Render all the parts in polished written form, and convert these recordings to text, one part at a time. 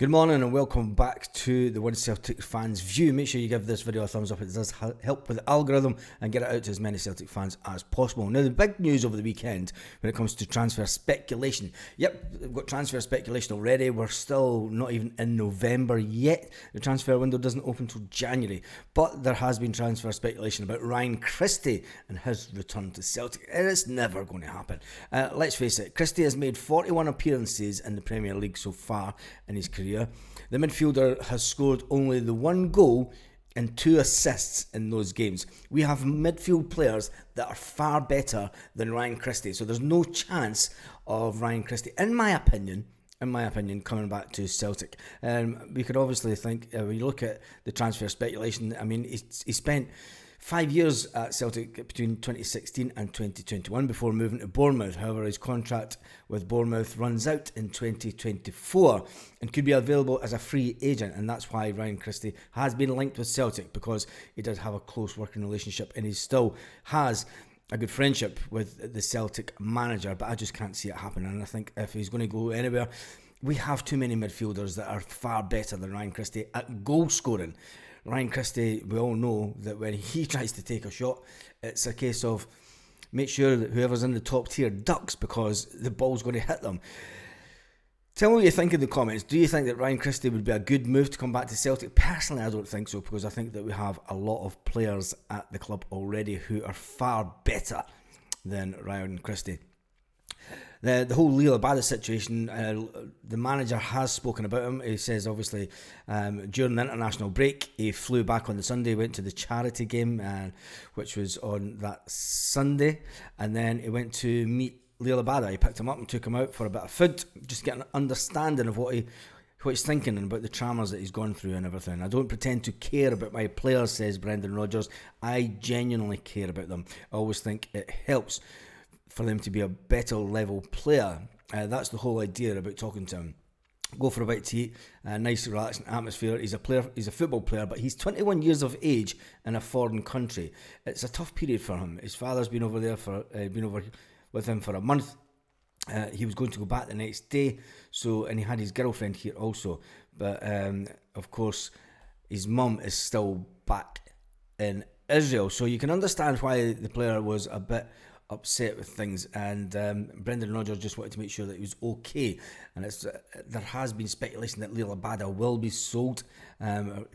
Good morning and welcome back to the One Celtic Fans View. Make sure you give this video a thumbs up. It does help with the algorithm and get it out to as many Celtic fans as possible. Now, the big news over the weekend when it comes to transfer speculation. Yep, we've got transfer speculation already. We're still not even in November yet. The transfer window doesn't open until January. But there has been transfer speculation about Ryan Christie and his return to Celtic. And it's never going to happen. Let's face it, Christie has made 41 appearances in the Premier League so far in his career. The midfielder has scored only the one goal and 2 assists in those games. We have midfield players that are far better than Ryan Christie, so there's no chance of Ryan Christie, in my opinion, coming back to Celtic. We could obviously think, when you look at the transfer speculation, I mean, he spent 5 years at Celtic between 2016 and 2021 before moving to Bournemouth. However, his contract with Bournemouth runs out in 2024 and could be available as a free agent, and that's why Ryan Christie has been linked with Celtic, because he does have a close working relationship and he still has a good friendship with the Celtic manager, but I just can't see it happening. And I think if he's going to go anywhere, we have too many midfielders that are far better than Ryan Christie at goal scoring. Ryan Christie, we all know that when he tries to take a shot, it's a case of make sure that whoever's in the top tier ducks, because the ball's going to hit them. Tell me what you think in the comments. Do you think that Ryan Christie would be a good move to come back to Celtic? Personally, I don't think so, because I think that we have a lot of players at the club already who are far better than Ryan Christie. The whole Leo Abada situation, the manager has spoken about him. He says, obviously, during the international break, he flew back on the Sunday, went to the charity game, which was on that Sunday, and then he went to meet Leo Abada. He picked him up and took him out for a bit of food, just get an understanding of what he's thinking and about the traumas that he's gone through and everything. I don't pretend to care about my players, says Brendan Rodgers. I genuinely care about them. I always think it helps for them to be a better level player. That's the whole idea about talking to him. Go for a bite to eat, a nice relaxing atmosphere. He's a football player, but he's 21 years of age in a foreign country. It's a tough period for him. His father's been over there with him for a month. He was going to go back the next day, and he had his girlfriend here also. But of course, his mum is still back in Israel, so you can understand why the player was a bit upset with things, and Brendan Rodgers just wanted to make sure that he was okay. And there has been speculation that Leo Abada will be sold,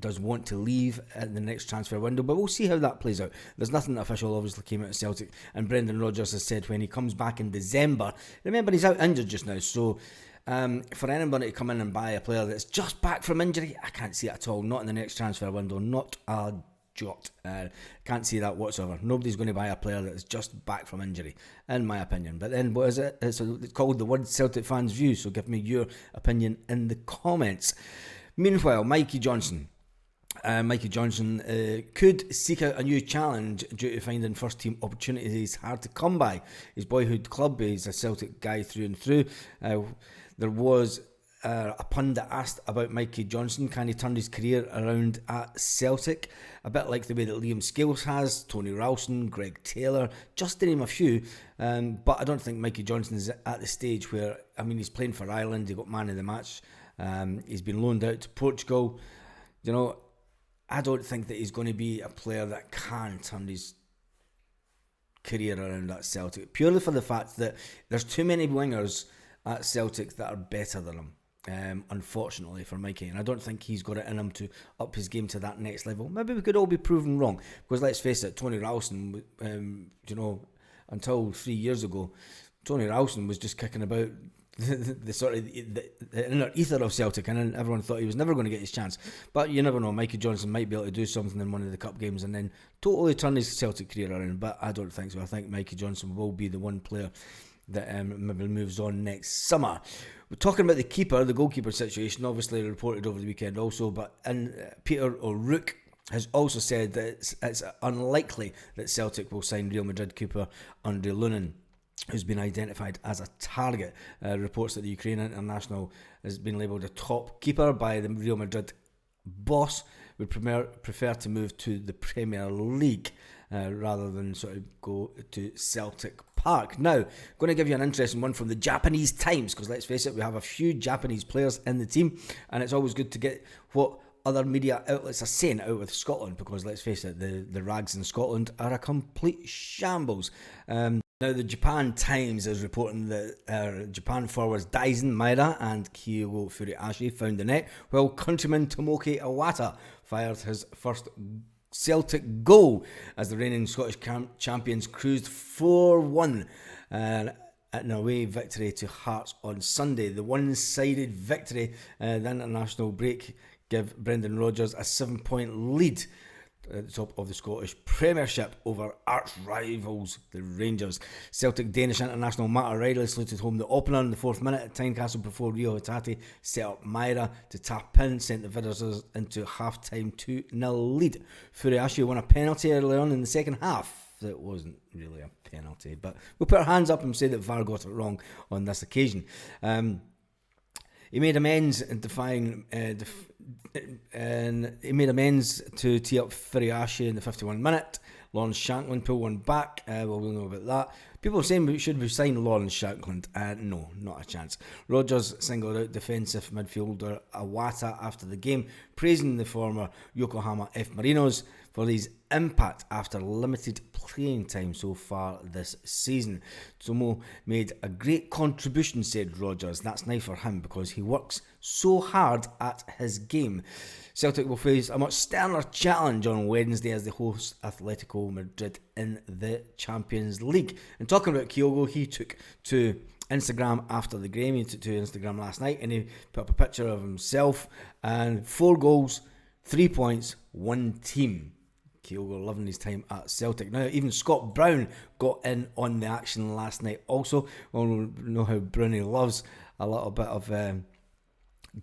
does want to leave at the next transfer window, but we'll see how that plays out. There's nothing official obviously came out of Celtic, and Brendan Rodgers has said when he comes back in December, remember he's out injured just now, so for anybody to come in and buy a player that's just back from injury, I can't see it at all. Not in the next transfer window, not a jot. Can't see that whatsoever. Nobody's going to buy a player that is just back from injury, in my opinion. But then, what is it? It's called the One Celtic Fans View, so give me your opinion in the comments. Meanwhile, Mikey Johnson could seek out a new challenge due to finding first team opportunities hard to come by. His boyhood club, he's a Celtic guy through and through. There was a pundit asked about Mikey Johnson, can he turn his career around at Celtic? A bit like the way that Liam Scales has, Tony Ralston, Greg Taylor, just to name a few. But I don't think Mikey Johnson is at the stage where, I mean, he's playing for Ireland, he got man of the match, he's been loaned out to Portugal. You know, I don't think that he's going to be a player that can turn his career around at Celtic, purely for the fact that there's too many wingers at Celtic that are better than him. Unfortunately for Mikey, and I don't think he's got it in him to up his game to that next level. Maybe we could all be proven wrong, because let's face it, Tony Ralston, until 3 years ago, Tony Ralston was just kicking about the sort of the inner ether of Celtic, and everyone thought he was never going to get his chance. But you never know, Mikey Johnson might be able to do something in one of the cup games and then totally turn his Celtic career around, but I don't think so. I think Mikey Johnson will be the one player that maybe moves on next summer. We're talking about the goalkeeper situation, obviously reported over the weekend also, but Peter O'Rourke has also said that it's unlikely that Celtic will sign Real Madrid keeper Andre Lunin, who's been identified as a target. Reports that the Ukrainian international has been labelled a top keeper by the Real Madrid boss, would prefer to move to the Premier League. rather than sort of go to Celtic Park. Now, going to give you an interesting one from the Japanese Times, because let's face it, we have a few Japanese players in the team, and it's always good to get what other media outlets are saying out with Scotland, because let's face it, the rags in Scotland are a complete shambles. Now, the Japan Times is reporting that Japan forwards Daisen Maeda and Kyogo Furuhashi found the net, while countryman Tomoki Iwata fired his first Celtic goal as the reigning Scottish champions cruised 4-1 at an away victory to Hearts on Sunday. The one-sided victory, the international break, gave Brendan Rodgers a 7-point lead at the top of the Scottish Premiership over arch rivals, the Rangers. Celtic Danish international Matt O'Reilly slated home the opener in the 4th minute at Tynecastle before Rio Hatate set up Maeda to tap in, sent the visitors into half-time 2-0 lead. Furuhashi won a penalty early on in the second half. That wasn't really a penalty, but we'll put our hands up and say that VAR got it wrong on this occasion. He made amends in and he made amends to tee up Furuhashi in the 51 minute. Lawrence Shankland pulled one back. We'll know about that. People are saying should we sign Lawrence Shankland? No, not a chance. Rodgers singled out defensive midfielder Iwata after the game, praising the former Yokohama F. Marinos for his impact after limited playing time so far this season. Tomo made a great contribution, said Rodgers. That's nice for him because he works so hard at his game. Celtic will face a much sterner challenge on Wednesday as they host Atletico Madrid in the Champions League. And talking about Kyogo, he took to Instagram after the game. He took to Instagram last night and he put up a picture of himself and 4 goals, 3 points, 1 team. Kyogo loving his time at Celtic. Now, even Scott Brown got in on the action last night also. We all know how Brownie loves a little bit of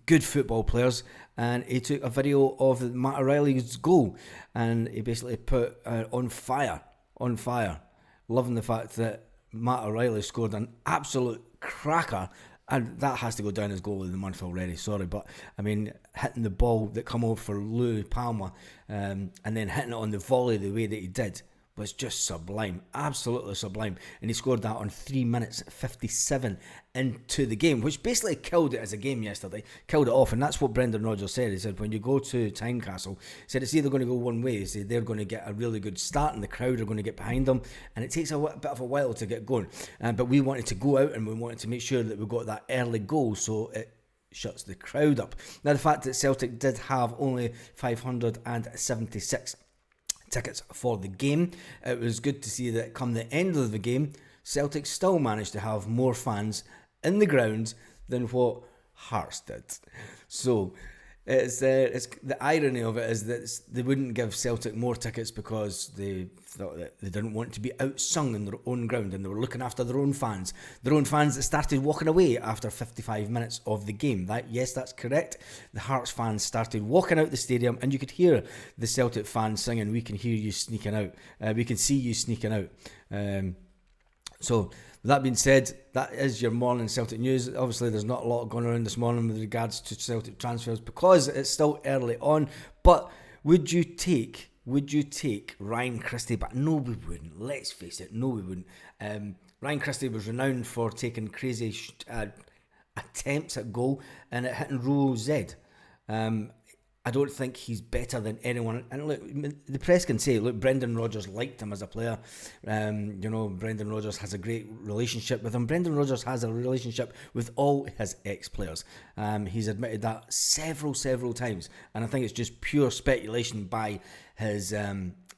good football players, and he took a video of Matt O'Reilly's goal and he basically put on fire, loving the fact that Matt O'Reilly scored an absolute cracker, and that has to go down as goal of the month already, sorry, but I mean, hitting the ball that come over for Lou Palmer and then hitting it on the volley the way that he did was just sublime, absolutely sublime. And he scored that on 3 minutes 57 into the game, which basically killed it as a game yesterday, killed it off. And that's what Brendan Rodgers said. He said when you go to Tynecastle, he said it's either going to go one way. He said they're going to get a really good start and the crowd are going to get behind them, and it takes a bit of a while to get going, but we wanted to go out and we wanted to make sure that we got that early goal so it shuts the crowd up. Now, the fact that Celtic did have only 576 tickets for the game, it was good to see that come the end of the game, Celtic still managed to have more fans in the ground than what Hearts did. So it's the irony of it is that they wouldn't give Celtic more tickets because they thought that they didn't want to be outsung in their own ground, and they were looking after their own fans that started walking away after 55 minutes of the game. Yes, that's correct. The Hearts fans started walking out the stadium, and you could hear the Celtic fans singing, "We can hear you sneaking out, we can see you sneaking out." So that being said, that is your morning Celtic news. Obviously, there's not a lot going around this morning with regards to Celtic transfers because it's still early on. But would you take Ryan Christie back? No, we wouldn't. Let's face it, no, we wouldn't. Ryan Christie was renowned for taking crazy attempts at goal and at hitting row Z. I don't think he's better than anyone. And look, the press can say, look, Brendan Rodgers liked him as a player. Brendan Rodgers has a great relationship with him. Brendan Rodgers has a relationship with all his ex-players. He's admitted that several times. And I think it's just pure speculation by his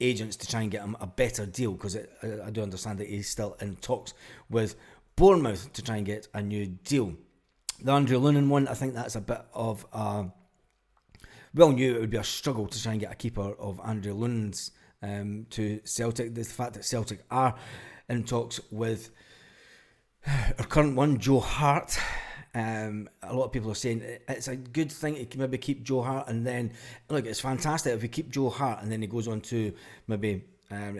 agents to try and get him a better deal, because I do understand that he's still in talks with Bournemouth to try and get a new deal. The Andrew Lunin one, I think that's a bit of we all knew it would be a struggle to try and get a keeper of Andrew Lunin's to Celtic. The fact that Celtic are in talks with our current one, Joe Hart. A lot of people are saying it's a good thing to maybe keep Joe Hart, and then look, it's fantastic if we keep Joe Hart and then he goes on to maybe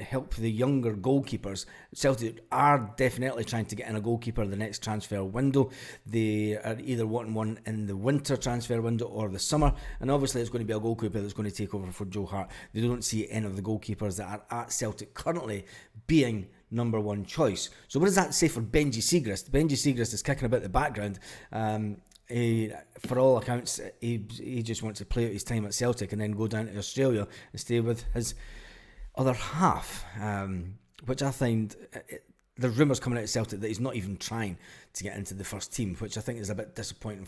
help the younger goalkeepers. Celtic are definitely trying to get in a goalkeeper in the next transfer window. They are either wanting one in the winter transfer window or the summer, and obviously it's going to be a goalkeeper that's going to take over for Joe Hart. They don't see any of the goalkeepers that are at Celtic currently being number one choice. So what does that say for Benji Siegrist? Benji Siegrist is kicking about the background. For all accounts, he just wants to play out his time at Celtic and then go down to Australia and stay with his other half, which I find there's rumours coming out of Celtic that he's not even trying to get into the first team, which I think is a bit disappointing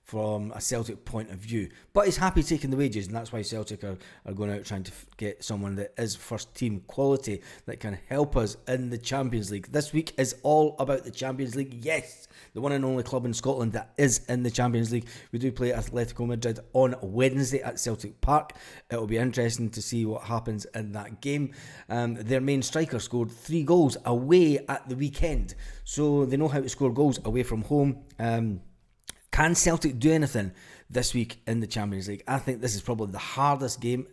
from a Celtic point of view. But he's happy taking the wages, and that's why Celtic are going out trying to get someone that is first team quality that can help us in the Champions League. This week is all about the Champions League. Yes, the one and only club in Scotland that is in the Champions League. We do play Atletico Madrid on Wednesday at Celtic Park. It will be interesting to see what happens in that game. Their main striker scored 3 goals away at the weekend, so they know how to score goals away from home. Can Celtic do anything this week in the Champions League? I think this is probably the hardest game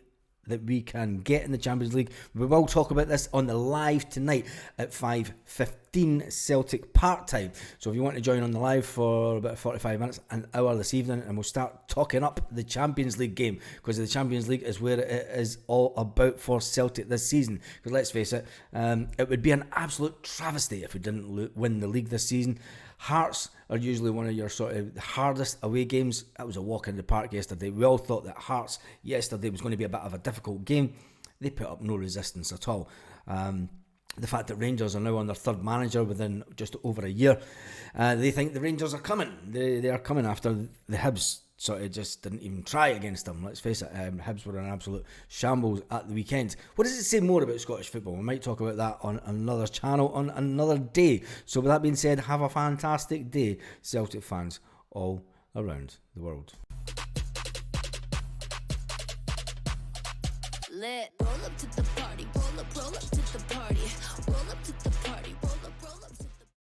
that we can get in the Champions League. We will talk about this on the live tonight at 5:15 Celtic Park time. So if you want to join on the live for about 45 minutes, an hour this evening, and we'll start talking up the Champions League game, because the Champions League is where it is all about for Celtic this season. Because let's face it, it would be an absolute travesty if we didn't win the league this season. Hearts are usually one of your sort of hardest away games. That was a walk in the park yesterday. We all thought that Hearts yesterday was going to be a bit of a difficult game. They put up no resistance at all. The fact that Rangers are now on their third manager within just over a year, they think the Rangers are coming. They are coming after the Hibs sort of just didn't even try against them. Let's face it, Hibs were an absolute shambles at the weekend. What does it say more about Scottish football? We might talk about that on another channel on another day. So with that being said, have a fantastic day, Celtic fans all around the world. Roll up to the party, roll up to the party, roll up to the party, roll up.